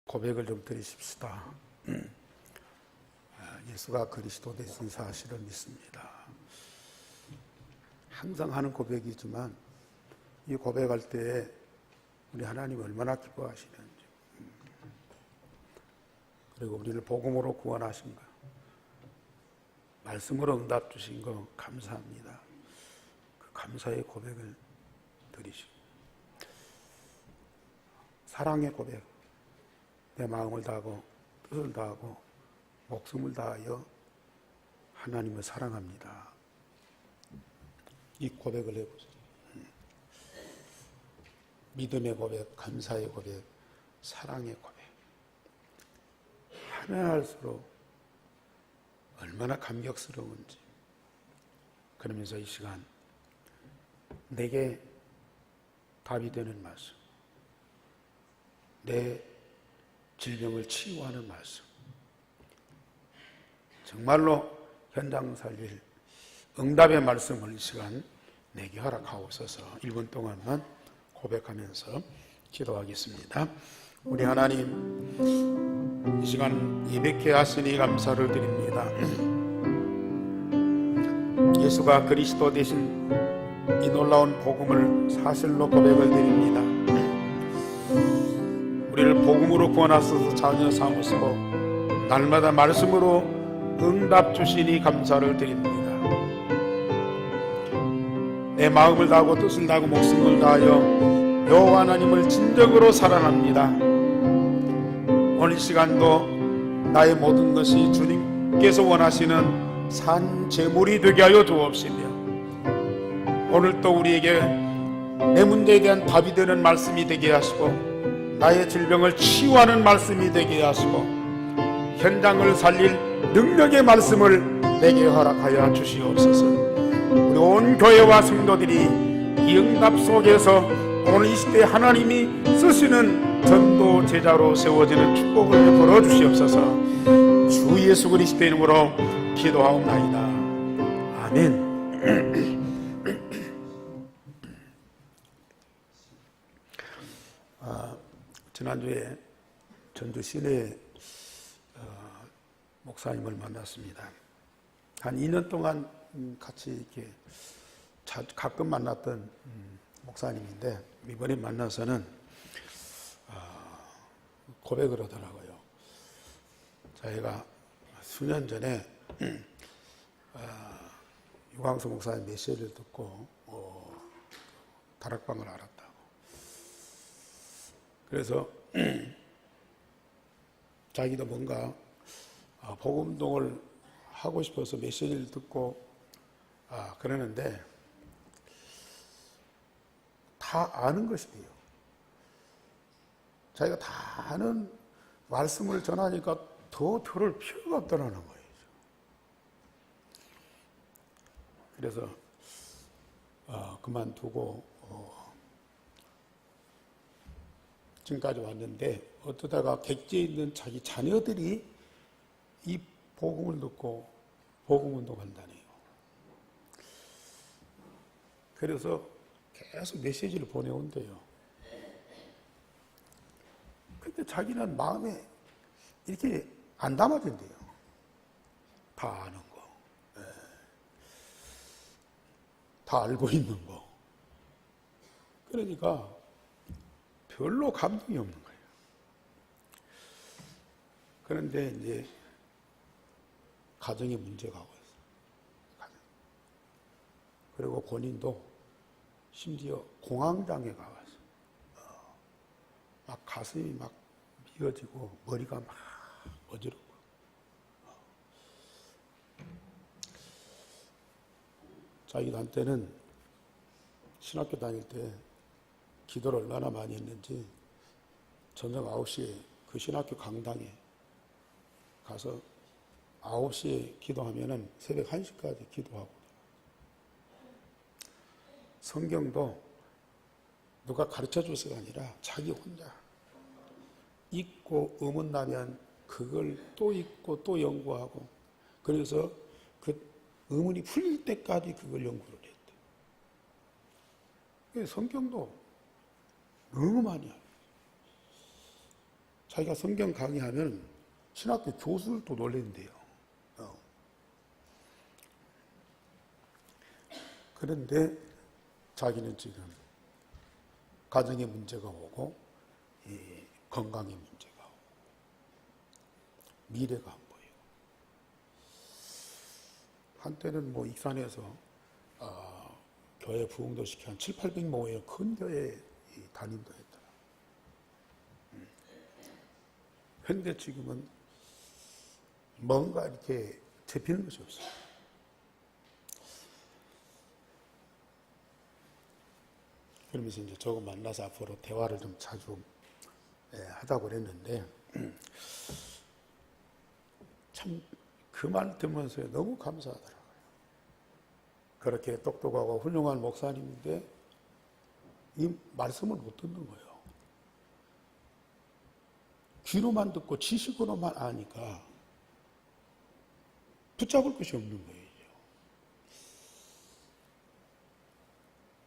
고백을 좀 드리십시다. 예수가 그리스도 되신 사실을 믿습니다. 항상 하는 고백이지만 이 고백할 때에 우리 하나님 얼마나 기뻐하시는지, 그리고 우리를 복음으로 구원하신 것, 말씀으로 응답 주신 거 감사합니다. 그 감사의 고백을 드리시고, 사랑의 고백, 내 마음을 다하고 뜻을 다하고 목숨을 다하여 하나님을 사랑합니다. 이 고백을 해보세요. 믿음의 고백, 감사의 고백, 사랑의 고백. 하면 할수록 얼마나 감격스러운지. 그러면서 이 시간 내게 답이 되는 말씀, 내 질병을 치유하는 말씀, 정말로 현장 살릴 응답의 말씀을 이 시간 내게 허락하옵소서. 1분 동안만 고백하면서 기도하겠습니다. 우리 하나님, 이 시간 예배케 하시니 감사를 드립니다. 예수가 그리스도 되신 이 놀라운 복음을 사실로 고백을 드립니다. 우리를 복음으로 구원하셔서 자녀 삼으시고 날마다 말씀으로 응답 주시니 감사를 드립니다. 내 마음을 다하고 뜻을 다하고 목숨을 다하여 여호와 하나님을 진정으로 사랑합니다. 오늘 시간도 나의 모든 것이 주님께서 원하시는 산 제물이 되게 하여 주옵시며, 오늘 또 우리에게 내 문제에 대한 답이 되는 말씀이 되게 하시고, 나의 질병을 치유하는 말씀이 되게 하시고, 현장을 살릴 능력의 말씀을 내게 허락하여 주시옵소서. 우리 온 교회와 성도들이 이 응답 속에서 오늘 이 시대에 하나님이 쓰시는 전도 제자로 세워지는 축복을 베풀어 주시옵소서. 주 예수 그리스도의 이름으로 기도하옵나이다. 아멘. 지난주에 전주 시내 목사님을 만났습니다. 한 2년 동안 같이 이렇게 가끔 만났던 목사님인데, 이번에 만나서는 고백을 하더라고요. 저희가 수년 전에 유광수 목사님 메시지를 듣고 다락방을 알았다고. 그래서 자기도 뭔가 복음동을 하고 싶어서 메시지를 듣고 그러는데, 다 아는 것이에요. 자기가 다 아는 말씀을 전하니까 더 들을 필요가 없다는 거예요. 그래서 그만두고 지금까지 왔는데, 어쩌다가 객지에 있는 자기 자녀들이 이 복음을 듣고 복음운동한다네요. 그래서 계속 메시지를 보내온대요. 근데 자기는 마음에 이렇게 안 담아진대요. 다 아는 거, 다 알고 있는 거. 그러니까 별로 감동이 없는 거예요. 그런데 이제 가정에 문제가 오고 있어요. 그리고 본인도 심지어 공황장애가 왔어요. 막 가슴이 막 미어지고 머리가 막 어지럽고. 자기한테는 신학교 다닐 때 기도를 얼마나 많이 했는지, 저녁 9시에 그 신학교 강당에 가서 9시에 기도하면은 새벽 1시까지 기도하고, 성경도 누가 가르쳐 줄 게 아니라 자기 혼자 읽고 의문나면 그걸 또 읽고 또 연구하고, 그래서 그 의문이 풀릴 때까지 그걸 연구를 했대. 성경도 너무 많이 알아요. 자기가 성경 강의하면 신학교 교수들도 놀랜대요. 그런데 자기는 지금 가정의 문제가 오고 건강의 문제가 오고 미래가 안 보여요. 한때는 뭐 익산에서 교회 부흥도 시켜 한 7, 800 모여요. 큰 교회 담임도 했더라. 그런데 지금은 뭔가 이렇게 잡히는 것이 없어요. 그러면서 이제 저거 만나서 앞으로 대화를 좀 자주 하자고 그랬는데, 참 그 말 들으면서 너무 감사하더라고요. 그렇게 똑똑하고 훌륭한 목사님인데 이 말씀을 못 듣는 거예요. 귀로만 듣고 지식으로만 아니까 붙잡을 것이 없는 거예요.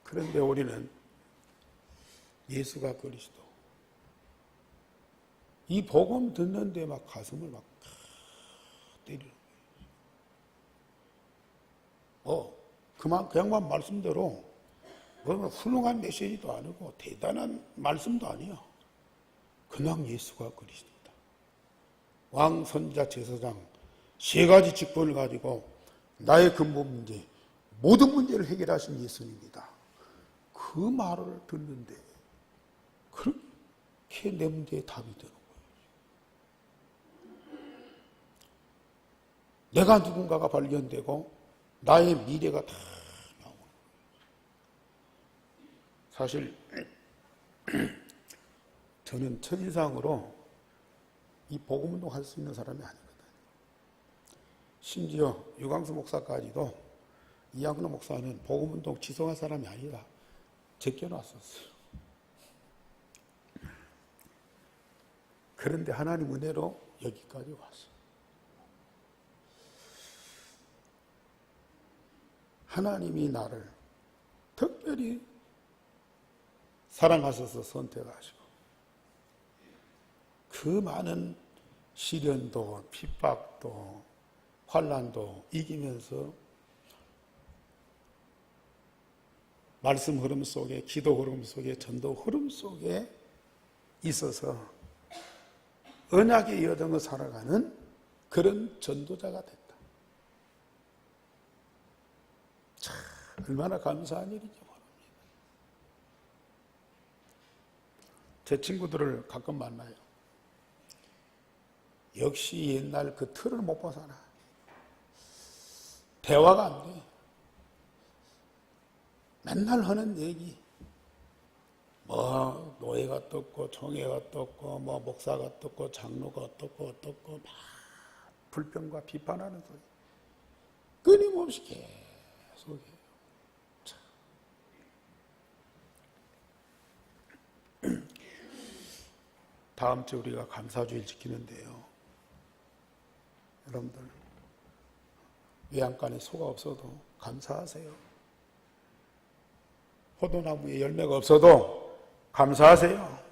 그런데 우리는 예수가 그리스도, 이 복음 듣는데 막 가슴을 막 때리는 거예요. 그 양반 말씀대로 뭐 훌륭한 메시지도 아니고 대단한 말씀도 아니야. 그냥 예수가 그리스도다. 왕, 선자, 제사장 세 가지 직분을 가지고 나의 근본 문제, 모든 문제를 해결하신 예수님이다. 그 말을 듣는데 그렇게 내 문제에 답이 되는 거예요. 내가 누군가가 발견되고 나의 미래가 다 나오는 거예요. 사실 저는 첫인상으로 이 복음운동 할 수 있는 사람이 아니거든요. 심지어 유광수 목사까지도 이양근 목사는 복음운동 지성할 사람이 아니다 제껴놨었어요. 그런데 하나님 은혜로 여기까지 왔어요. 하나님이 나를 특별히 사랑하셔서 선택하시고 그 많은 시련도 핍박도 환난도 이기면서 말씀 흐름 속에, 기도 흐름 속에, 전도 흐름 속에 있어서 언약의 여정을 살아가는 그런 전도자가 됐다. 참 얼마나 감사한 일이죠. 제 친구들을 가끔 만나요. 역시 옛날 그 틀을 못 벗어나. 대화가 안 돼. 맨날 하는 얘기. 뭐 노예가 어떻고 총회가 어떻고 뭐 목사가 어떻고 장로가 어떻고 막 불평과 비판하는 소리. 끊임없이 계속 해요. 다음 주 우리가 감사주일 지키는데요. 여러분들 외양간에 소가 없어도 감사하세요. 포도나무에 열매가 없어도 감사하세요.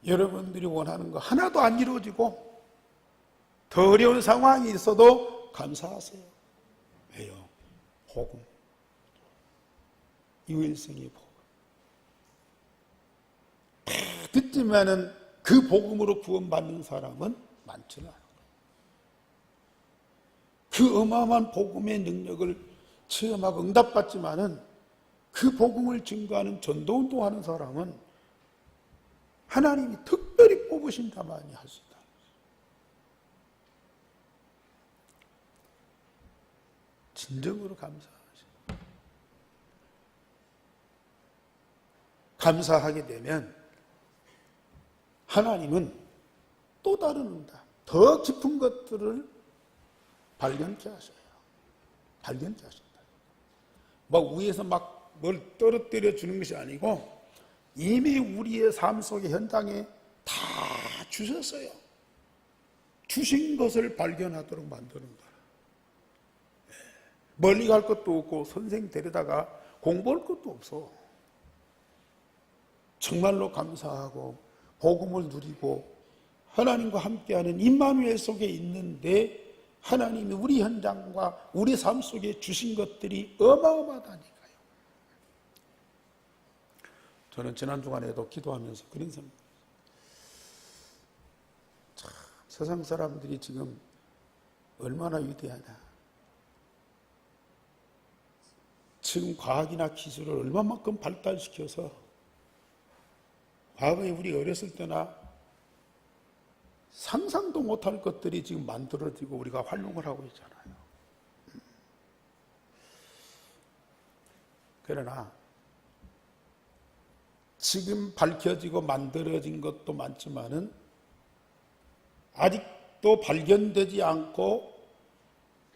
여러분들이 원하는 거 하나도 안 이루어지고 더 어려운 상황이 있어도 감사하세요. 왜요? 복음. 유일성의 복음. 듣지만은 그 복음으로 구원받는 사람은 많지는 않아요. 그 어마어마한 복음의 능력을 체험하고 응답받지만은 그 복음을 증거하는 전도운동하는 사람은 하나님이 특별히 뽑으신 자만이 할 수 있다. 진정으로 감사하게 되면 하나님은 또 다른 응답, 더 깊은 것들을 발견케 하셔요. 발견케 하신다. 막 위에서 막 뭘 떨어뜨려 주는 것이 아니고 이미 우리의 삶 속의 현장에 다 주셨어요. 주신 것을 발견하도록 만드는 거라. 멀리 갈 것도 없고 선생 데려다가 공부할 것도 없어. 정말로 감사하고 복음을 누리고 하나님과 함께하는 임마누엘 속에 있는데 하나님이 우리 현장과 우리 삶 속에 주신 것들이 어마어마하다니까요. 저는 지난 주간에도 기도하면서 그런 생각, 참 세상 사람들이 지금 얼마나 위대하냐. 지금 과학이나 기술을 얼마만큼 발달시켜서 과거에 우리 어렸을 때나 상상도 못할 것들이 지금 만들어지고 우리가 활용을 하고 있잖아요. 그러나 지금 밝혀지고 만들어진 것도 많지만은 아직도 발견되지 않고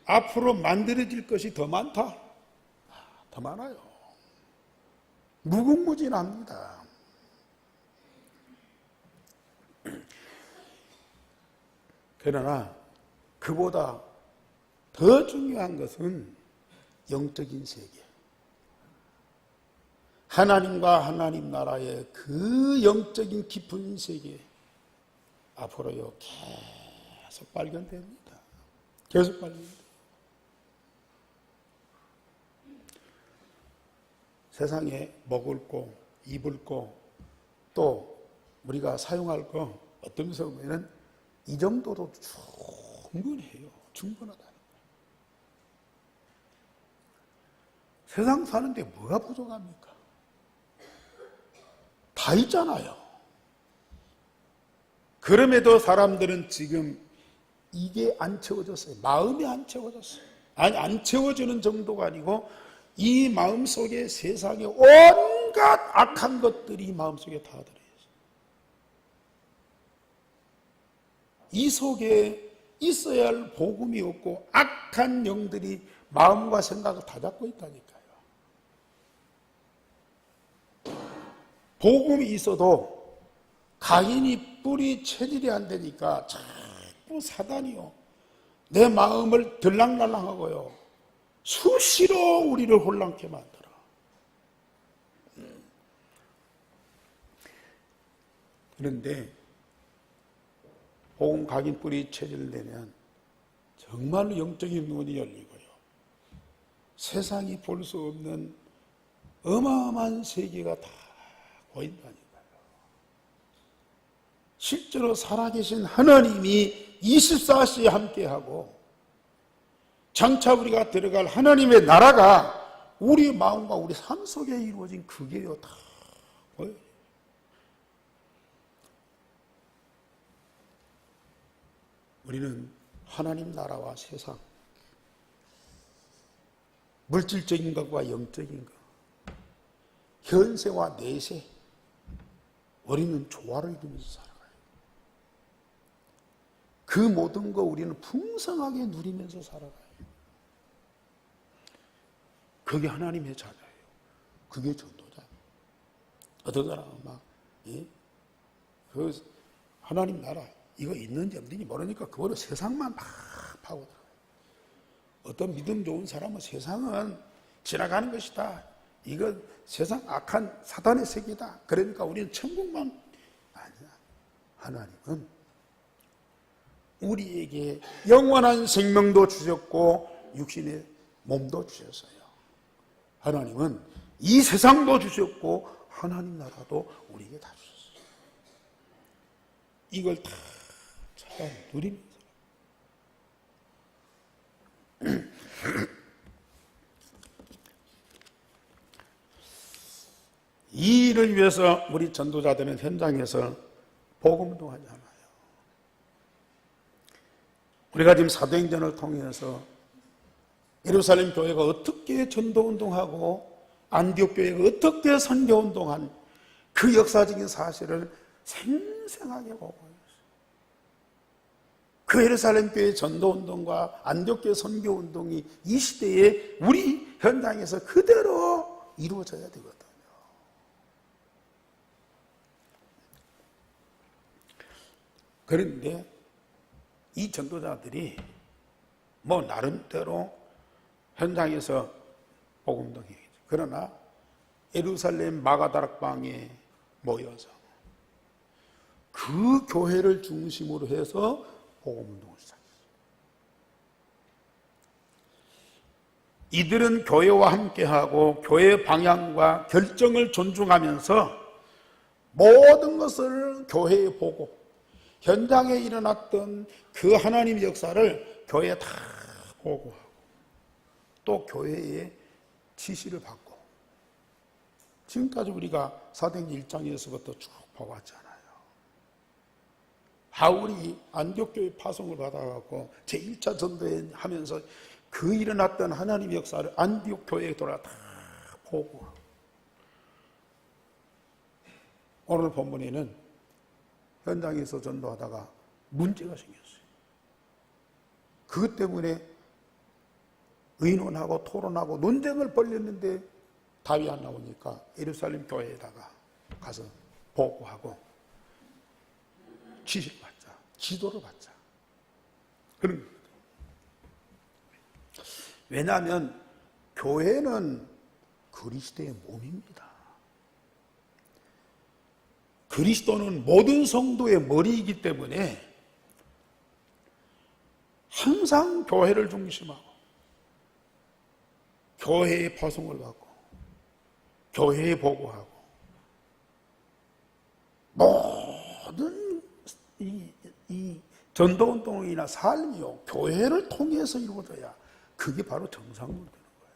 앞으로 만들어질 것이 더 많다. 더 많아요. 무궁무진합니다. 그러나 그보다 더 중요한 것은 영적인 세계. 하나님과 하나님 나라의 그 영적인 깊은 세계 앞으로요 계속 발견됩니다. 계속 발견됩니다. 세상에 먹을 거, 입을 거, 또 우리가 사용할 거 어떤 면에서 보면은 이 정도도 충분해요. 충분하다. 세상 사는데 뭐가 부족합니까? 다 있잖아요. 그럼에도 사람들은 지금 이게 안 채워졌어요. 마음이 안 채워졌어요. 아니, 안 채워지는 정도가 아니고 이 마음속에 세상에 온갖 악한 것들이 마음속에 다 들어있어요. 이 속에 있어야 할 복음이 없고 악한 영들이 마음과 생각을 다 잡고 있다니까요. 복음이 있어도 가인이 뿌리 체질이 안 되니까 자꾸 사단이요 내 마음을 들락날락하고요 수시로 우리를 혼란케 만들어. 그런데 복음 각인 뿌리 체질을 내면 정말로 영적인 눈이 열리고요 세상이 볼 수 없는 어마어마한 세계가 다 보인다니까요. 실제로 살아계신 하나님이 24시에 함께하고 장차 우리가 들어갈 하나님의 나라가 우리 마음과 우리 삶 속에 이루어진 그게요 다 보여요. 우리는 하나님 나라와 세상, 물질적인 것과 영적인 것, 현세와 내세, 우리는 조화를 이루면서 살아가요. 그 모든 거 우리는 풍성하게 누리면서 살아가요. 그게 하나님의 자녀예요. 그게 전도자예요. 어떤 사람은 막, 그 하나님 나라, 이거 있는지 없는지 모르니까 그거를 세상만 막 파고들어요. 어떤 믿음 좋은 사람은 세상은 지나가는 것이다. 이거 세상 악한 사단의 세계다. 그러니까 우리는 천국만. 아니야. 하나님은 우리에게 영원한 생명도 주셨고 육신의 몸도 주셨어요. 하나님은 이 세상도 주셨고 하나님 나라도 우리에게 다 주셨어요. 이걸 다 찾아 누리면서 이 일을 위해서 우리 전도자들은 현장에서 복음운동하잖아요. 우리가 지금 사도행전을 통해서 예루살렘 교회가 어떻게 전도운동하고 안디옥 교회가 어떻게 선교운동한 그 역사적인 사실을 생생하게 보고 있어요. 그 예루살렘 교회 전도운동과 안디옥 교회 선교운동이 이 시대에 우리 현장에서 그대로 이루어져야 되거든요. 그런데 이 전도자들이 뭐 나름대로 현장에서 복음운동이죠. 그러나 예루살렘 마가다락방에 모여서 그 교회를 중심으로 해서 복음운동을 시작했어요. 이들은 교회와 함께하고 교회의 방향과 결정을 존중하면서 모든 것을 교회에 보고 현장에 일어났던 그 하나님의 역사를 교회에 다 보고하고 또 교회의 지시를 받고 지금까지 우리가 사도행전 1장에서부터 쭉 봐왔잖아요. 바울이 안디옥교회 파송을 받아갖고 제1차 전도회 하면서 그 일어났던 하나님의 역사를 안디옥 교회에 돌아 다 보고하고 오늘 본문에는 현장에서 전도하다가 문제가 생겼어요. 그것 때문에 의논하고 토론하고 논쟁을 벌였는데 답이 안 나오니까 예루살렘 교회에다가 가서 보고하고 지시를 받자, 기도를 받자. 그런 겁니다. 왜냐하면 교회는 그리스도의 몸입니다. 그리스도는 모든 성도의 머리이기 때문에 항상 교회를 중심하고 교회의 파송을 받고 교회에 보고하고 모든 이 전도운동이나 삶이요 교회를 통해서 이루어져야 그게 바로 정상으로 되는 거예요.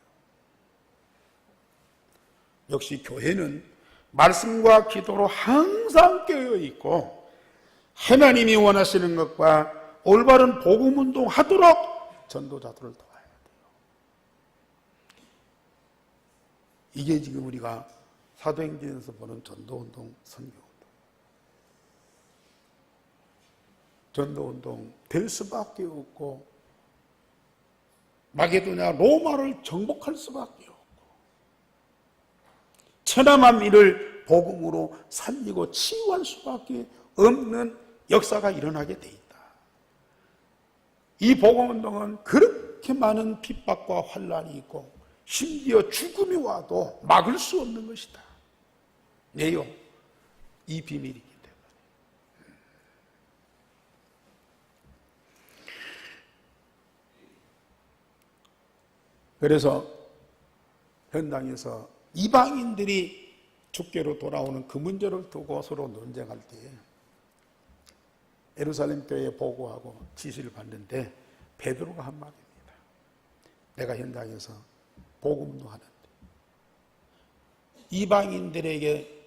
역시 교회는 말씀과 기도로 항상 깨어 있고 하나님이 원하시는 것과 올바른 복음운동 하도록 전도자들을 도와야 돼요. 이게 지금 우리가 사도행전에서 보는 전도운동, 선교운동. 전도운동 될 수밖에 없고 마게도냐 로마를 정복할 수밖에 없고 천하만민을 복음으로 살리고 치유할 수밖에 없는 역사가 일어나게 돼 있다. 이 복음운동은 그렇게 많은 핍박과 환난이 있고 심지어 죽음이 와도 막을 수 없는 것이다. 왜요? 이 비밀이기 때문에. 그래서 현장에서 이방인들이 주께로 돌아오는 그 문제를 두고 서로 논쟁할 때 예루살렘 교회에 보고하고 지시를 받는데 베드로가 한 말입니다. 내가 현장에서 복음도 하는데 이방인들에게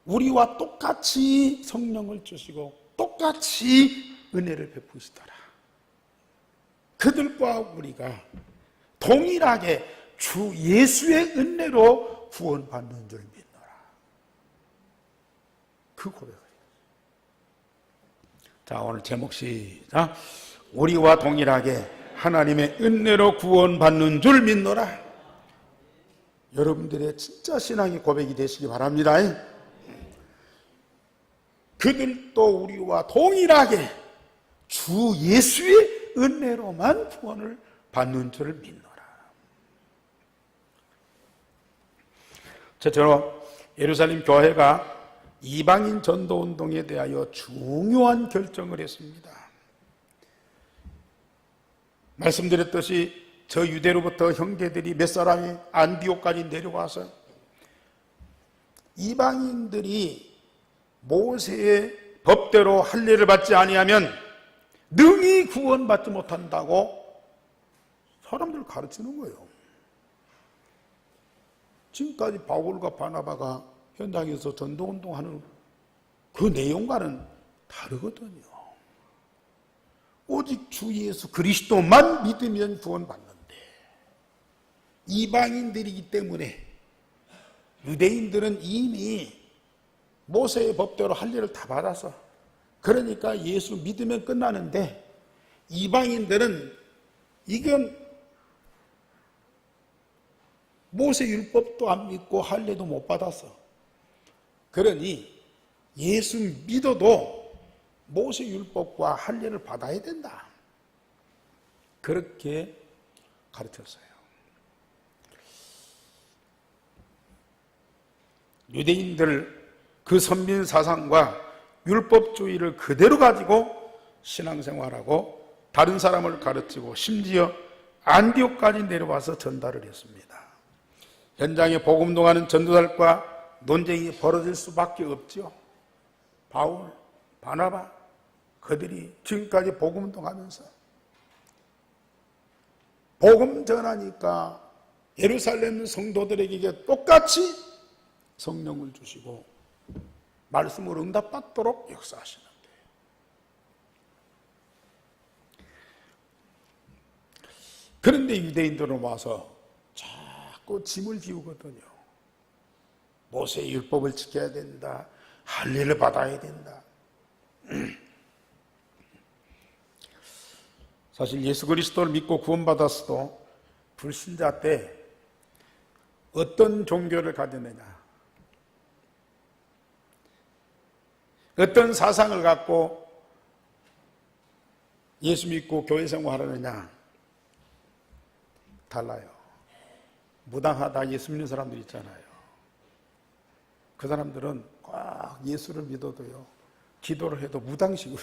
우리와 똑같이 성령을 주시고 똑같이 은혜를 베푸시더라. 그들과 우리가 동일하게 주 예수의 은혜로 구원받는 줄 믿노라. 그 고백을 해요. 자, 오늘 제목 시작. 우리와 동일하게 하나님의 은혜로 구원받는 줄 믿노라. 여러분들의 진짜 신앙의 고백이 되시기 바랍니다. 그들도 우리와 동일하게 주 예수의 은혜로만 구원을 받는 줄 믿노라. 첫째로 예루살렘 교회가 이방인 전도운동에 대하여 중요한 결정을 했습니다. 말씀드렸듯이 저 유대로부터 형제들이 몇 사람이 안디옥까지 내려와서 이방인들이 모세의 법대로 할례를 받지 아니하면 능히 구원받지 못한다고 사람들을 가르치는 거예요. 지금까지 바울과 바나바가 현장에서 전도운동하는 그 내용과는 다르거든요. 오직 주 예수 그리스도만 믿으면 구원받는데 이방인들이기 때문에 유대인들은 이미 모세의 법대로 할례를 다 받아서 그러니까 예수 믿으면 끝나는데 이방인들은 이건 모세 율법도 안 믿고 할례도 못 받았어. 그러니 예수 믿어도 모세 율법과 할례를 받아야 된다. 그렇게 가르쳤어요. 유대인들 그 선민 사상과 율법주의를 그대로 가지고 신앙생활하고 다른 사람을 가르치고 심지어 안디옥까지 내려와서 전달을 했습니다. 현장에 복음동하는 전도달과 논쟁이 벌어질 수밖에 없죠. 바울, 바나바 그들이 지금까지 복음동하면서 복음 전하니까 예루살렘 성도들에게 똑같이 성령을 주시고 말씀으로 응답받도록 역사하시는 거예요. 그런데 유대인들은 와서 자꾸 짐을 지우거든요. 모세의 율법을 지켜야 된다. 할례를 받아야 된다. 사실 예수 그리스도를 믿고 구원받았어도 불신자 때 어떤 종교를 가졌느냐, 어떤 사상을 갖고 예수 믿고 교회 생활하느냐 달라요. 무당하다 예수 믿는 사람들 있잖아요. 그 사람들은 꽉 예수를 믿어도요, 기도를 해도 무당식으로.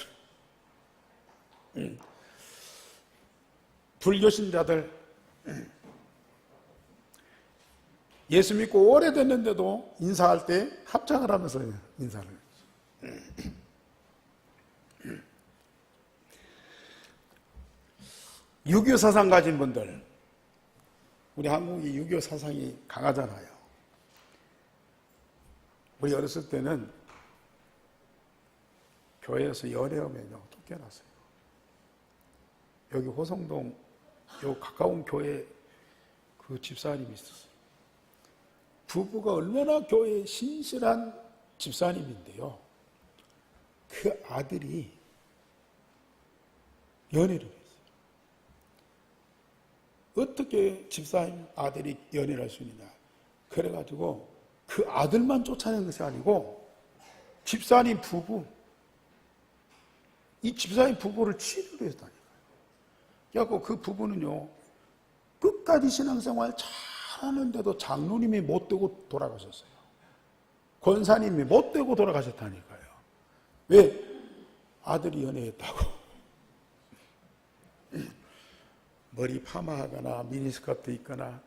불교신자들 예수 믿고 오래됐는데도 인사할 때 합장을 하면서 인사를. 유교 사상 가진 분들, 우리 한국이 유교 사상이 강하잖아요. 우리 어렸을 때는 교회에서 연애하면요 쫓겨났어요. 여기 호성동 요 가까운 교회 그 집사님이 있었어요. 부부가 얼마나 교회에 신실한 집사님인데요, 그 아들이 연애를 했어요. 어떻게 집사님 아들이 연애를 할 수 있느냐. 그래가지고 그 아들만 쫓아낸 것이 아니고 집사님 부부, 이 집사님 부부를 치료를 했다니까요. 그래갖고 그 부부는요 끝까지 신앙생활 잘하는데도 장로님이 못되고 돌아가셨어요. 권사님이 못되고 돌아가셨다니까요. 왜? 아들이 연애했다고. 머리 파마하거나 미니스커트 입거나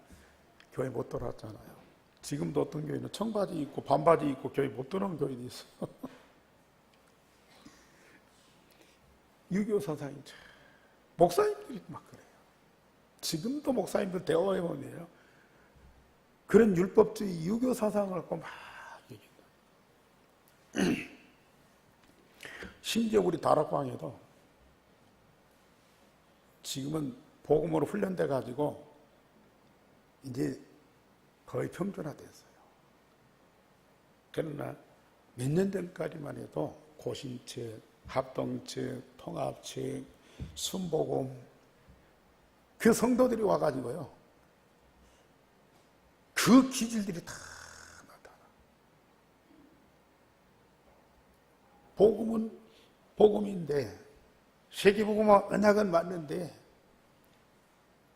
교회 못 돌아왔잖아요. 지금도 어떤 교회는 청바지 입고 반바지 입고 교회 못 들어오는 교회도 있어. 유교 사상이 참, 목사님들이 막 그래요. 지금도 목사님들 대화해보면요 그런 율법주의 유교 사상을 갖고 막 얘기해요. 심지어 우리 다락방에도 지금은 복음으로 훈련돼 가지고 이제 거의 평준화됐어요. 그러나 몇 년 전까지만 해도 고신측, 합동측, 통합측, 순복음 그 성도들이 와가지고요 그 기질들이 다 나타나. 복음은 복음인데 세계복음과 언약은 맞는데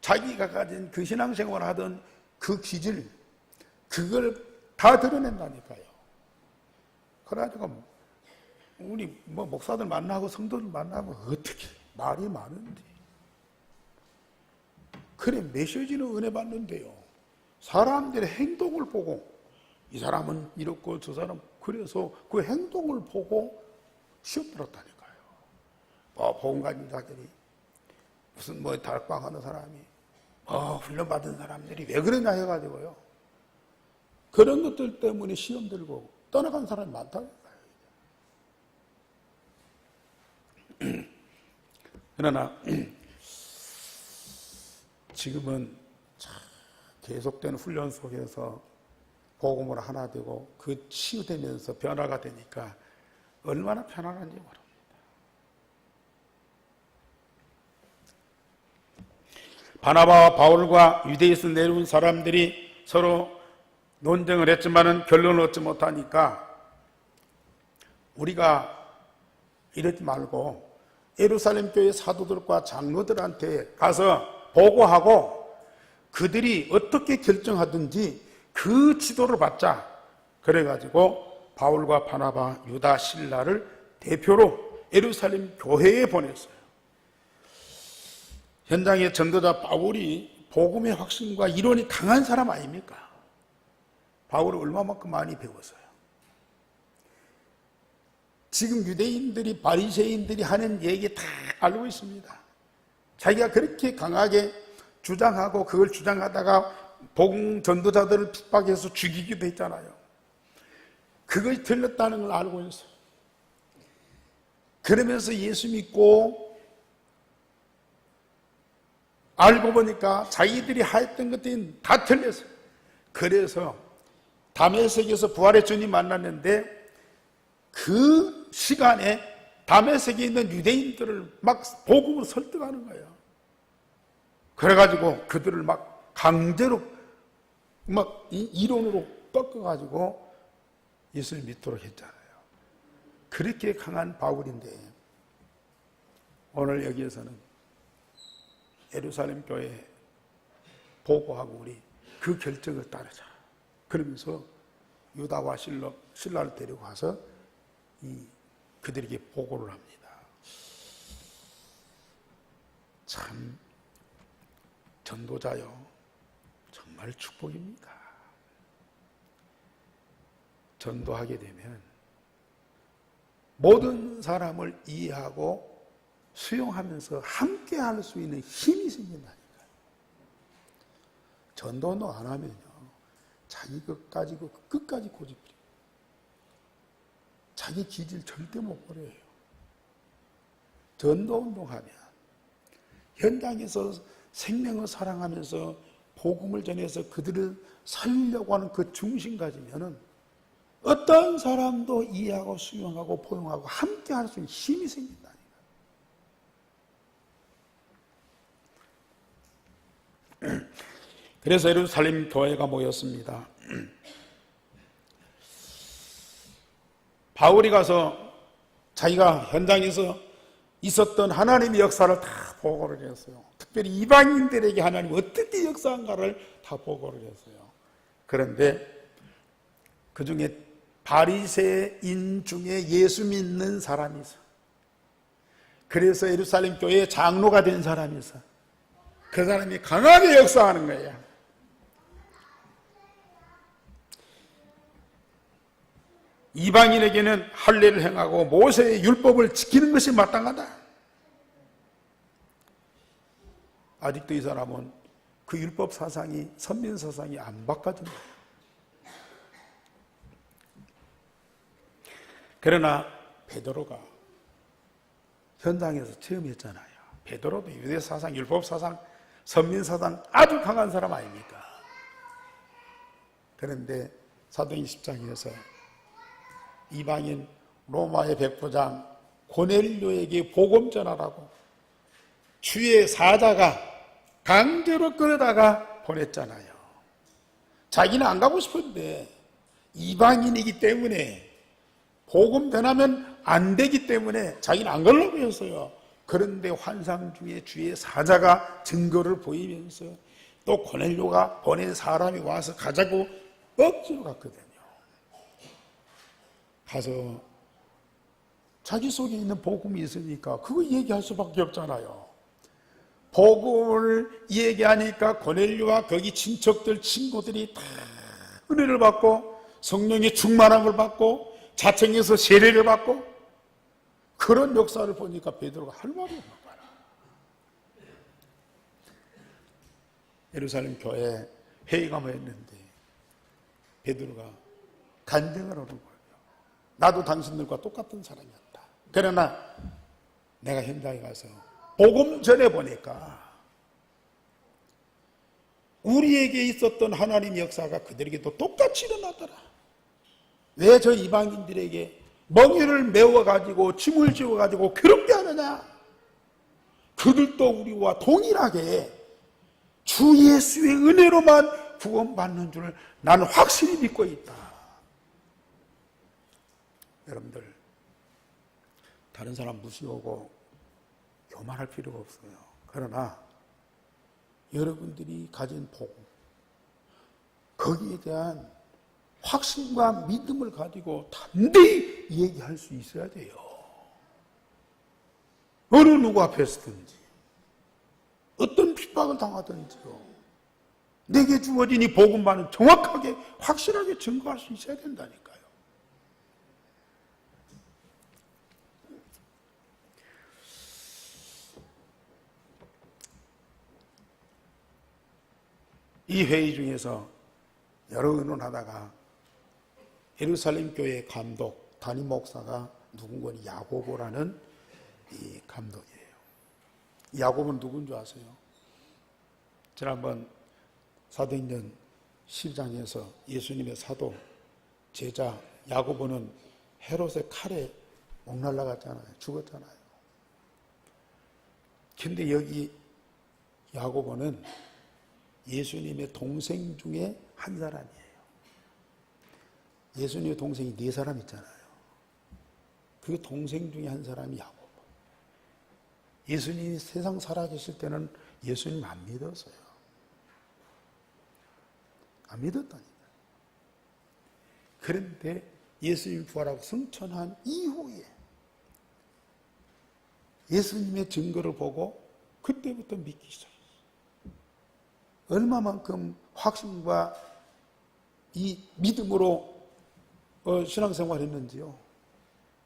자기가 가진 그 신앙생활 하던 그 기질, 그걸 다 드러낸다니까요. 그래가지고 우리 목사들 만나고 성도들 만나고 어떻게 말이 많은데, 그래 메시지는 은혜 받는데요 사람들의 행동을 보고 이 사람은 이렇고 저 사람 그래서 그 행동을 보고 시험 들었다니까요. 복음 가진 자들이 무슨 다락방 하는 사람이 훈련받은 사람들이 왜 그러냐 해가지고요 그런 것들 때문에 시험 들고 떠나간 사람이 많다니까요. 그러나 지금은 계속된 훈련 속에서 복음으로 하나 되고 그 치유되면서 변화가 되니까 얼마나 편안한지 모릅니다. 바나바와 바울과 유대에서 내려온 사람들이 서로 논쟁을 했지만은 결론을 얻지 못하니까 우리가 이러지 말고 예루살렘 교회 사도들과 장로들한테 가서 보고하고 그들이 어떻게 결정하든지 그 지도를 받자. 그래가지고 바울과 바나바, 유다, 실라를 대표로 예루살렘 교회에 보냈어요. 현장의 전도자 바울이 복음의 확신과 이론이 강한 사람 아닙니까? 바울은 얼마만큼 많이 배웠어요. 지금 유대인들이 바리새인들이 하는 얘기 다 알고 있습니다. 자기가 그렇게 강하게 주장하고 그걸 주장하다가 복음 전도자들을 핍박해서 죽이기도 했잖아요. 그것이 틀렸다는 걸 알고 있어요. 그러면서 예수 믿고 알고 보니까 자기들이 하였던 것들이 다 틀렸어요. 그래서 다메섹에서 부활의 주님 만났는데 그 시간에 다메섹에 있는 유대인들을 막 복음으로 설득하는 거예요. 그래가지고 그들을 막 강제로 막 이론으로 꺾어가지고 예수를 믿도록 했잖아요. 그렇게 강한 바울인데 오늘 여기에서는 예루살렘 교회에 보고하고 우리 그 결정을 따르자. 그러면서 유다와 실라를 데리고 가서 그들에게 보고를 합니다. 참 전도자요, 정말 축복입니다. 전도하게 되면 모든 사람을 이해하고 수용하면서 함께 할 수 있는 힘이 생긴다니까요. 전도운동 안 하면요, 자기 것 가지고 끝까지 고집부리고 자기 기질 절대 못 버려요. 전도운동 하면 현장에서 생명을 사랑하면서 복음을 전해서 그들을 살리려고 하는 그 중심 가지면은 어떤 사람도 이해하고 수용하고 포용하고 함께 할 수 있는 힘이 생긴다니까. 그래서 예루살렘 교회가 모였습니다. 바울이 가서 자기가 현장에서 있었던 하나님의 역사를 다 보고를 했어요. 특별히 이방인들에게 하나님이 어떻게 역사한가를 다 보고를 했어요. 그런데 그 중에 바리새인 중에 예수 믿는 사람이 있어. 그래서 예루살렘 교회의 장로가 된 사람이 있어. 그 사람이 강하게 역사하는 거예요. 이방인에게는 할례를 행하고 모세의 율법을 지키는 것이 마땅하다. 아직도 이 사람은 그 율법 사상이, 선민 사상이 안 바꿔진 거예요. 그러나 베드로가 현장에서 체험했잖아요. 베드로도 유대 사상, 율법 사상, 선민 사상 아주 강한 사람 아닙니까? 그런데 사도행 10장에서 이방인 로마의 백부장 고넬료에게 복음 전하라고 주의 사자가 강제로 끌어다가 보냈잖아요. 자기는 안 가고 싶은데 이방인이기 때문에 복음 전하면 안 되기 때문에 자기는 안 가려고 했어요. 그런데 환상 중에 주의 사자가 증거를 보이면서 또 고넬료가 보낸 사람이 와서 가자고 억지로 갔거든요. 가서 자기 속에 있는 복음이 있으니까 그거 얘기할 수밖에 없잖아요. 복음을 얘기하니까 고넬료와 거기 친척들, 친구들이 다 은혜를 받고 성령의 충만함을 받고 자청에서 세례를 받고 그런 역사를 보니까 베드로가 할 말이 없는 거야. 예루살렘 교회 회의가 모였는데 베드로가 간증을 하는 거예요. 나도 당신들과 똑같은 사람이었다. 그러나 내가 현장에 가서 복음 전해보니까 우리에게 있었던 하나님의 역사가 그들에게도 똑같이 일어나더라. 왜 저 이방인들에게 멍에를 메워가지고 짐을 지워가지고 괴롭게 하느냐? 그들도 우리와 동일하게 주 예수의 은혜로만 구원받는 줄 나는 확실히 믿고 있다. 여러분들, 다른 사람 무시하고 교만할 필요가 없어요. 그러나 여러분들이 가진 복음, 거기에 대한 확신과 믿음을 가지고 담대히 얘기할 수 있어야 돼요. 어느 누구 앞에서든지 어떤 핍박을 당하든지요, 내게 주어진 이 복음만은 정확하게 확실하게 증거할 수 있어야 된다니까요. 이 회의 중에서 여러 의논하다가 예루살렘 교회 감독 담임 목사가 누군가는 야고보라는 이 감독이에요. 야고보는 누군 줄 아세요? 지난번 사도행전 10장에서 예수님의 사도 제자 야고보는 헤롯의 칼에 목 날라갔잖아요. 죽었잖아요. 근데 여기 야고보는 예수님의 동생 중에 한 사람이에요. 예수님의 동생이 4사람 있잖아요. 그 동생 중에 한 사람이 야고보. 예수님이 세상 살아계실 때는 예수님 안 믿었어요. 안 믿었다니까요. 그런데 예수님 부활하고 승천한 이후에 예수님의 증거를 보고 그때부터 믿기 시작했어요. 얼마만큼 확신과 이 믿음으로 신앙생활을 했는지요.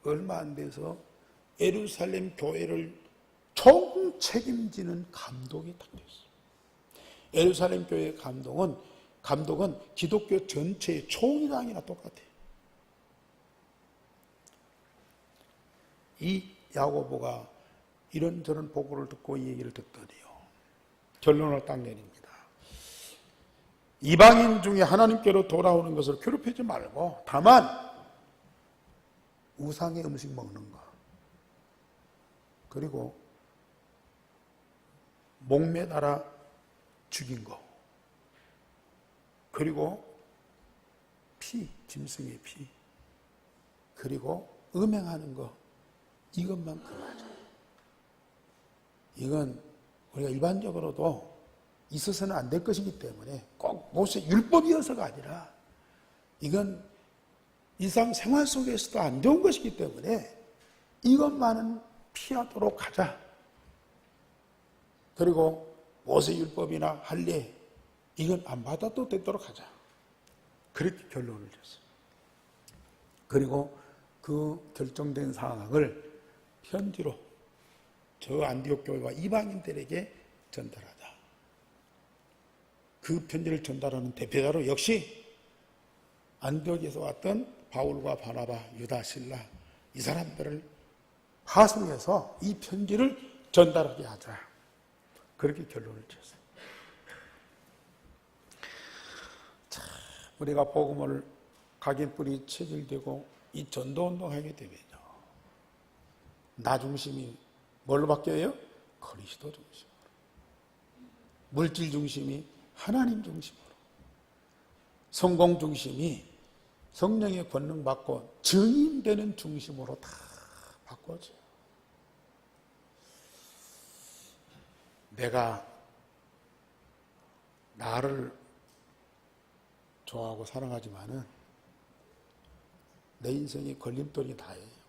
얼마 안 돼서 예루살렘 교회를 총 책임지는 감독이 딱 됐어요. 예루살렘 교회의 감독은 기독교 전체의 총회장이나 똑같아요. 이 야고보가 이런저런 보고를 듣고 이 얘기를 듣더니요, 결론을 딱 내립니다. 이방인 중에 하나님께로 돌아오는 것을 괴롭히지 말고 다만 우상의 음식 먹는 거, 그리고 목매달아 죽인 거, 그리고 짐승의 피, 그리고 음행하는 거, 이것만 금하자. 이건 우리가 일반적으로도 있어서는 안 될 것이기 때문에 꼭 모세 율법이어서가 아니라 이건 일상생활 속에서도 안 좋은 것이기 때문에 이것만은 피하도록 하자. 그리고 모세 율법이나 할례 이건 안 받아도 되도록 하자. 그렇게 결론을 냈어요. 그리고 그 결정된 상황을 편지로 저 안디옥 교회와 이방인들에게 전달하자. 그 편지를 전달하는 대표자로 역시 안디옥에서 왔던 바울과 바나바, 유다, 실라 이 사람들을 파송해서 이 편지를 전달하게 하자. 그렇게 결론을 지었어요. 자, 우리가 복음을 각인뿌리 체질되고 이 전도운동 하게 되면요, 나 중심이 뭘로 바뀌어요? 그리스도 중심으로. 물질 중심이 하나님 중심으로. 성공 중심이 성령의 권능 받고 증인되는 중심으로 다 바꿔져요. 내가 나를 좋아하고 사랑하지만은 내 인생의 걸림돌이 나예요.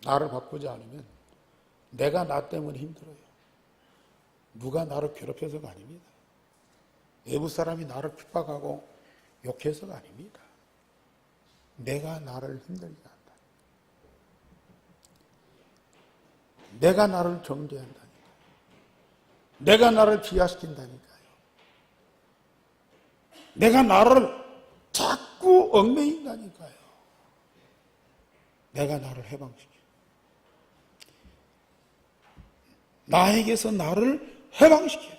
나를 바꾸지 않으면 내가 나 때문에 힘들어요. 누가 나를 괴롭혀서가 아닙니다. 외부 사람이 나를 핍박하고 욕해서가 아닙니다. 내가 나를 힘들게 한다. 내가 나를 정죄한다니까요. 내가 나를 비하시킨다니까요. 내가 나를 자꾸 얽매인다니까요. 내가 나를 해방시켜. 나에게서 나를 해방시켜요.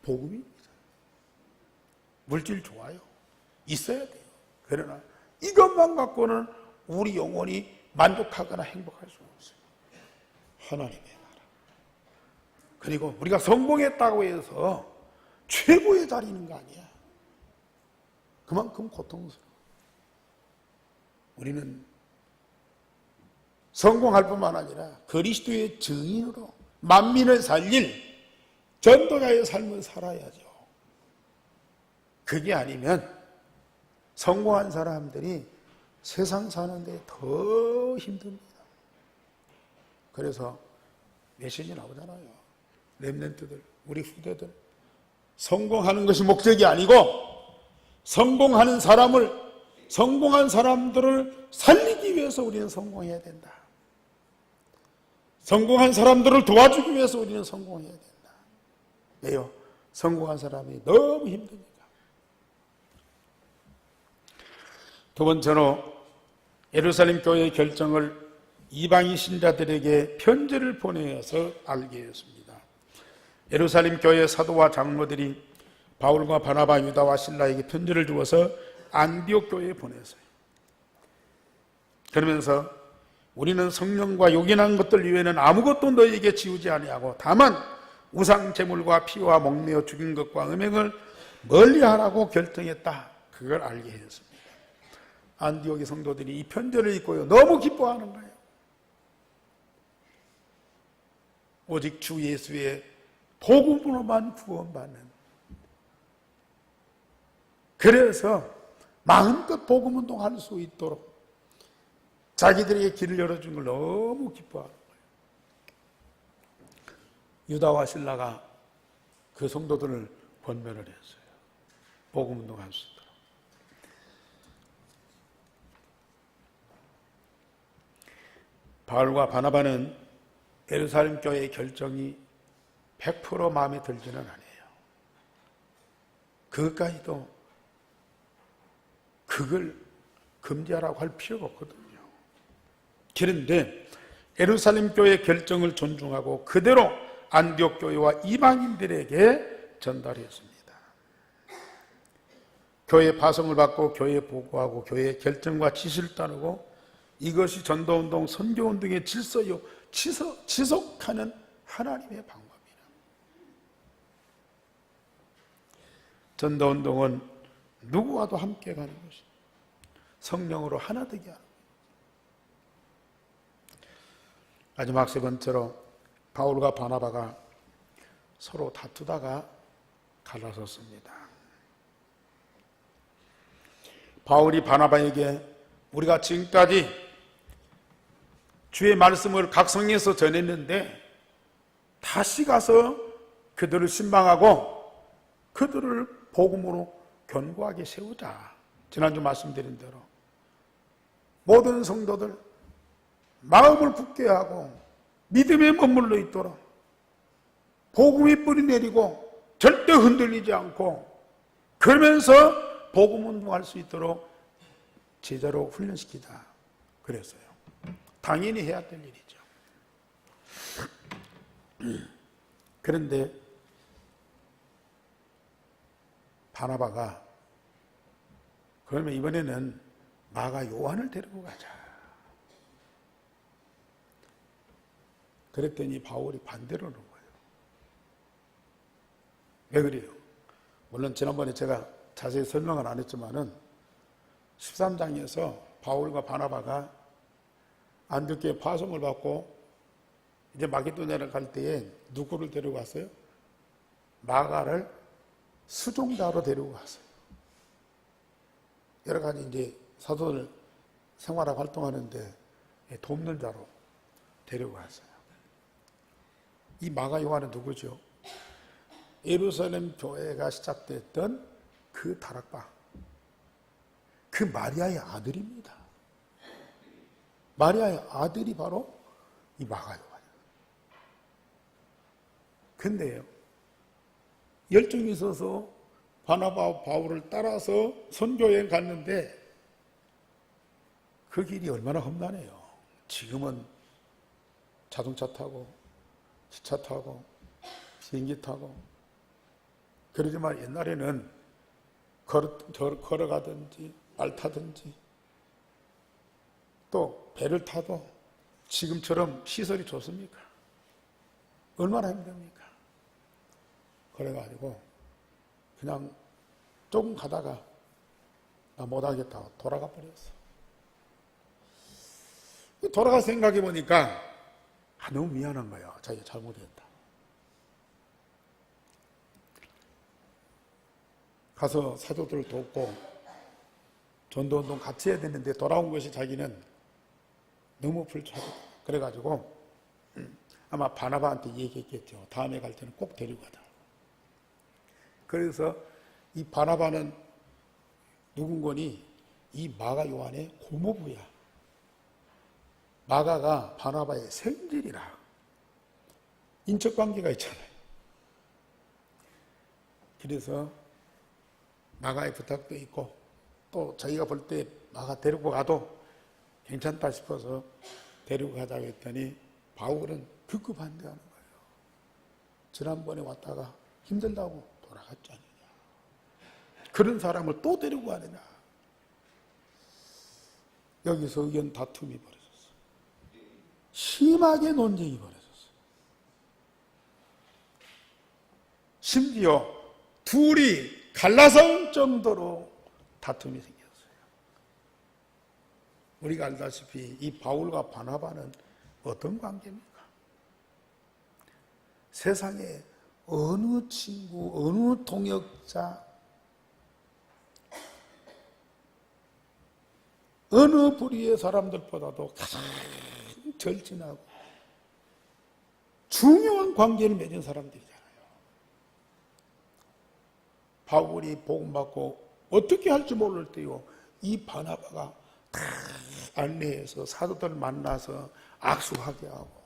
복음입니다. 물질 좋아요. 있어야 돼요. 그러나 이것만 갖고는 우리 영혼이 만족하거나 행복할 수 없어요. 하나님의 나라. 그리고 우리가 성공했다고 해서 최고의 자리에 있는 거 아니야. 그만큼 고통스러워. 우리는 성공할 뿐만 아니라 그리스도의 증인으로 만민을 살릴 전도자의 삶을 살아야죠. 그게 아니면 성공한 사람들이 세상 사는데 더 힘듭니다. 그래서 메시지 나오잖아요. 렘넌트들, 우리 후대들 성공하는 것이 목적이 아니고 성공한 사람들을 살리기 위해서 우리는 성공해야 된다. 성공한 사람들을 도와주기 위해서 우리는 성공해야 된다. 왜요? 성공한 사람이 너무 힘드니까. 두 번째로 예루살렘 교회의 결정을 이방인 신자들에게 편지를 보내어서 알게 했습니다. 예루살렘 교회 사도와 장로들이 바울과 바나바, 유다와 실라에게 편지를 주어서 안디옥 교회에 보냈어요. 그러면서 우리는 성령과 요긴한 것들 이외에는 아무것도 너희에게 지우지 아니하고 다만 우상 제물과 피와 목매어 죽인 것과 음행을 멀리하라고 결정했다. 그걸 알게 했습니다. 안디옥의 성도들이 이 편지를 읽고요 너무 기뻐하는 거예요. 오직 주 예수의 복음으로만 구원받는. 그래서 마음껏 복음 운동할 수 있도록 자기들에게 길을 열어준 걸 너무 기뻐하는 거예요. 유다와 실라가 그 성도들을 권면을 했어요. 복음 운동할 수 있도록. 바울과 바나바는 예루살렘 교회의 결정이 100% 마음에 들지는 않아요. 그것까지도 그걸 금지하라고 할 필요가 없거든요. 그런데 예루살렘 교회의 결정을 존중하고 그대로 안디옥 교회와 이방인들에게 전달했습니다. 교회 파송을 받고 교회에 보고하고 교회의 결정과 지시를 따르고 이것이 전도운동, 선교운동의 질서요 지속하는 하나님의 방법이라. 전도운동은 누구와도 함께 가는 것이 성령으로 하나 되게 하는 거예요. 마지막 세 번째로 바울과 바나바가 서로 다투다가 갈라섰습니다. 바울이 바나바에게 우리가 지금까지 주의 말씀을 각성해서 전했는데 다시 가서 그들을 신방하고 그들을 복음으로 견고하게 세우자. 지난주 말씀드린 대로 모든 성도들 마음을 굳게 하고 믿음에 머물러 있도록 복음이 뿌리 내리고 절대 흔들리지 않고 그러면서 복음 운동할 수 있도록 제자로 훈련시키자 그랬어요. 당연히 해야 될 일이죠. 그런데 바나바가 그러면 이번에는 마가 요한을 데리고 가자. 그랬더니 바울이 반대로 하는 거예요. 왜 그래요? 물론 지난번에 제가 자세히 설명을 안 했지만은 13장에서 바울과 바나바가 안디옥에 파송을 받고 이제 마게도냐를 갈 때에 누구를 데리고 갔어요? 마가를 수종자로 데리고 갔어요. 여러 가지 이제 사도들 생활하고 활동하는데 돕는 자로 데리고 갔어요. 이 마가 요한은 누구죠? 예루살렘 교회가 시작됐던 그 다락방, 그 마리아의 아들입니다. 마리아의 아들이 바로 이 마가 요한이에요. 근데요, 열정이 있어서 바나바와 바울을 따라서 선교여행 갔는데 그 길이 얼마나 험난해요. 지금은 자동차 타고 기차 타고 비행기 타고 그러지만 옛날에는 걸어가든지 말 타든지 또 배를 타도 지금처럼 시설이 좋습니까? 얼마나 힘듭니까? 그래가지고 그냥 조금 가다가 나 못하겠다고 돌아가 버렸어. 돌아가 생각해 보니까 너무 미안한 거예요. 자기가 잘못했다. 가서 사도들을 돕고 전도운동 같이 해야 되는데 돌아온 것이 자기는 너무 불쾌하다. 그래가지고 아마 바나바한테 얘기했겠죠. 다음에 갈 때는 꼭 데리고 가자. 그래서 이 바나바는 누군거니 이 마가 요한의 고모부야. 마가가 바나바의 생질이라. 인척관계가 있잖아요. 그래서 마가의 부탁도 있고 또 자기가 볼 때 마가 데리고 가도 괜찮다 싶어서 데리고 가자고 했더니 바울은 극구 반대하는 거예요. 지난번에 왔다가 힘들다고 돌아갔지 않느냐. 그런 사람을 또 데리고 가느냐. 여기서 의견 다툼이 벌어졌어. 심하게 논쟁이 벌어졌어. 심지어 둘이 갈라설 정도로 다툼이 생겼어요. 우리가 알다시피 이 바울과 바나바는 어떤 관계입니까? 세상에 어느 친구, 어느 동역자, 어느 부류의 사람들보다도 가장 절친하고 중요한 관계를 맺은 사람들이잖아요. 바울이 복음받고 어떻게 할지 모를 때요, 이 바나바가 다 안내해서 사도들 만나서 악수하게 하고,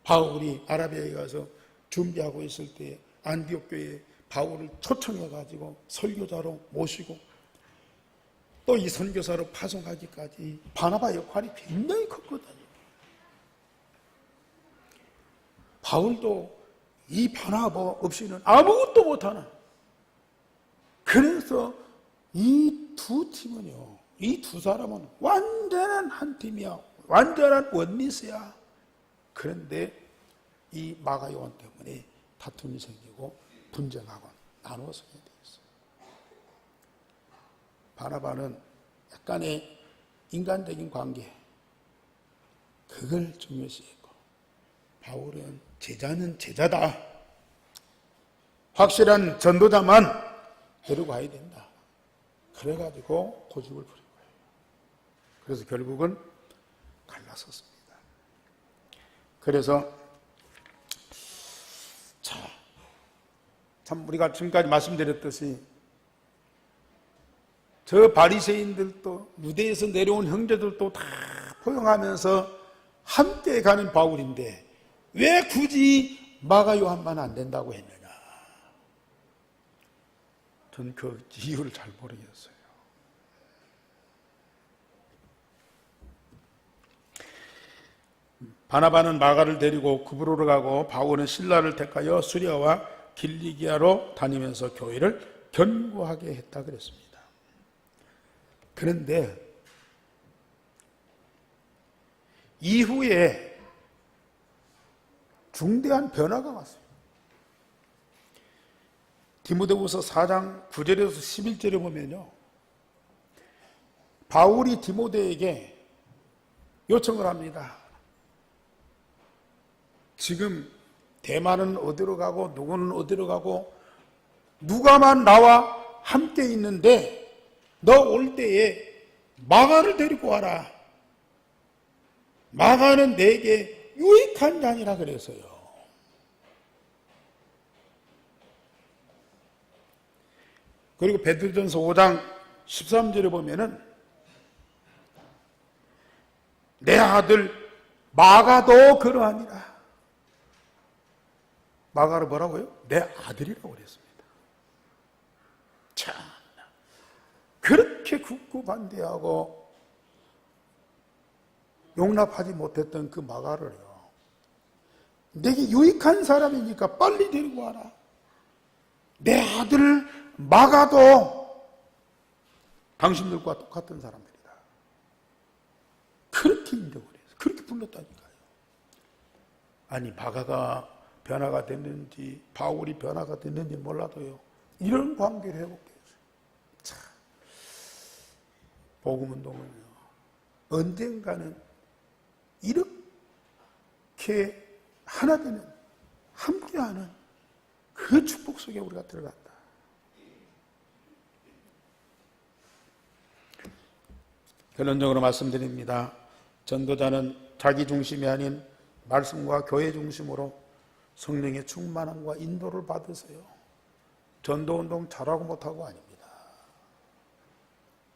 바울이 아라비아에 가서 준비하고 있을 때 안디옥 교회에 바울을 초청해가지고 설교자로 모시고 또 이 선교사로 파송하기까지 바나바 역할이 굉장히 컸거든요. 바울도 이 바나바 없이는 아무것도 못하는. 그래서 이 두 팀은요, 이 두 사람은 완전한 한 팀이야. 완전한 원리스야. 그런데 이 마가 요한 때문에 다툼이 생기고 분쟁하고 나누어서게 되었어요. 바나바는 약간의 인간적인 관계, 그걸 중요시했고, 바울은 제자는 제자다. 확실한 전도자만 데리고 가야 된다. 그래가지고 고집을 부린 거예요. 그래서 결국은 갈라섰습니다. 그래서 참 우리가 지금까지 말씀드렸듯이 저 바리새인들도 유대에서 내려온 형제들도 다 포용하면서 함께 가는 바울인데 왜 굳이 마가 요한만 안 된다고 했느냐? 전 그 이유를 잘 모르겠어요. 바나바는 마가를 데리고 구브로로 가고 바울은 실라를 택하여 수리아와 길리기아로 다니면서 교회를 견고하게 했다 그랬습니다. 그런데 이후에 중대한 변화가 왔어요. 디모데후서 4장 9절에서 11절에 보면요, 바울이 디모데에게 요청을 합니다. 지금 대만은 어디로 가고 누구는 어디로 가고 누가만 나와 함께 있는데 너 올 때에 마가를 데리고 와라. 마가는 내게 유익한 자니라 그랬어요. 그리고 베드로전서 5장 13절에 보면은 내 아들 마가도 그러하니라. 마가를 뭐라고요? 내 아들이라고 그랬습니다. 참, 그렇게 굳고 반대하고 용납하지 못했던 그 마가를요, 내게 유익한 사람이니까 빨리 데리고 와라. 내 아들 마가도 당신들과 똑같은 사람들이다. 그렇게 인정을 해서 그렇게 불렀다니까요. 아니, 마가가 변화가 됐는지 바울이 변화가 됐는지 몰라도요, 이런 관계를 회복해요. 참, 복음운동은요, 언젠가는 이렇게 하나 되는, 함께하는 그 축복 속에 우리가 들어간다. 결론적으로 말씀드립니다. 전도자는 자기 중심이 아닌 말씀과 교회 중심으로 성령의 충만함과 인도를 받으세요. 전도운동 잘하고 못하고 아닙니다.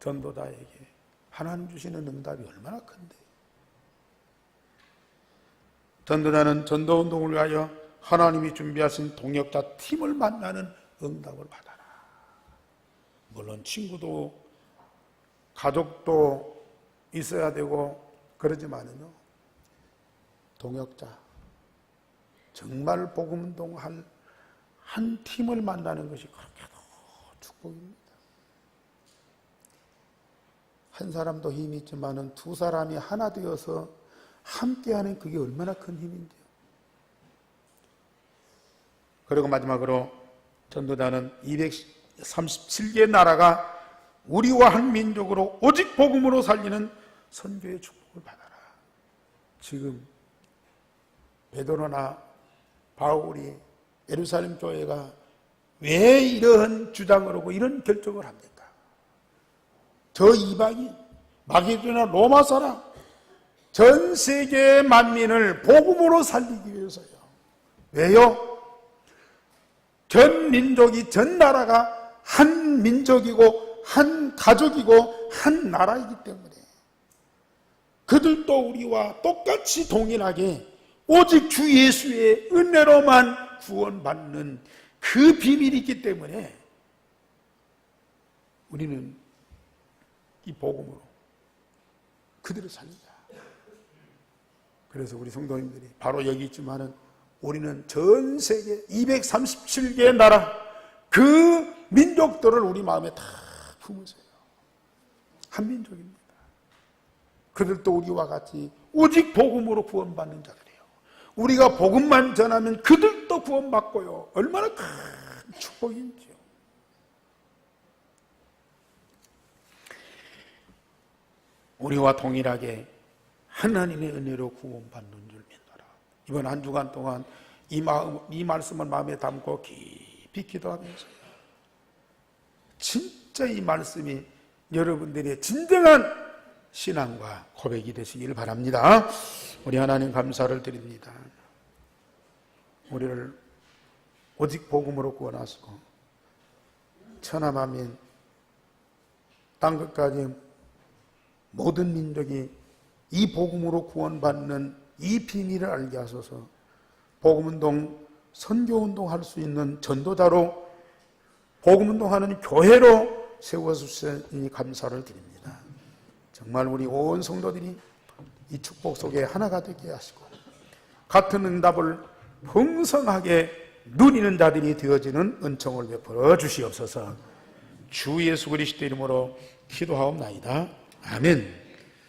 전도자에게 하나님 주시는 응답이 얼마나 큰데. 전도자는 전도운동을 위하여 하나님이 준비하신 동역자 팀을 만나는 응답을 받아라. 물론 친구도 가족도 있어야 되고 그러지만은요, 동역자, 정말 복음운동할 한 팀을 만나는 것이 그렇게도 축복입니다. 한 사람도 힘이 있지만은 두 사람이 하나 되어서 함께하는 그게 얼마나 큰 힘인지요. 그리고 마지막으로 전도자는 237개의 나라가 우리와 한 민족으로 오직 복음으로 살리는 선교의 축복을 받아라. 지금 베드로나 바울이 예루살렘 교회가 왜 이러한 주장을 하고 이런 결정을 합니까? 저 이방인, 마게도나 로마 사람, 전 세계 만민을 복음으로 살리기 위해서요. 왜요? 전 민족이, 전 나라가 한 민족이고 한 가족이고 한 나라이기 때문에 그들도 우리와 똑같이 동일하게 오직 주 예수의 은혜로만 구원받는 그 비밀이 있기 때문에 우리는 이 복음으로 그들을 살린다. 그래서 우리 성도님들이 바로 여기 있지만은 우리는 전 세계 237개의 나라 그 민족들을 우리 마음에 다 품으세요. 한 민족입니다. 그들도 우리와 같이 오직 복음으로 구원받는 자들이에요. 우리가 복음만 전하면 그들도 구원받고요. 얼마나 큰 축복인지요. 우리와 동일하게 하나님의 은혜로 구원받는 줄 믿노라. 이번 한 주간 동안 이 말씀을 마음에 담고 깊이 기도하면서요, 진짜 이 말씀이 여러분들의 진정한 신앙과 고백이 되시길 바랍니다. 우리 하나님 감사를 드립니다. 우리를 오직 복음으로 구원하시고 천하만민 땅 끝까지 모든 민족이 이 복음으로 구원받는 이 비밀을 알게 하소서. 복음운동, 선교운동 할 수 있는 전도자로 복음운동하는 교회로 세워주시니 감사를 드립니다. 정말 우리 온 성도들이 이 축복 속에 하나가 되게 하시고 같은 응답을 풍성하게 누리는 자들이 되어지는 은총을 베풀어 주시옵소서. 주 예수 그리스도 이름으로 기도하옵나이다. 아멘.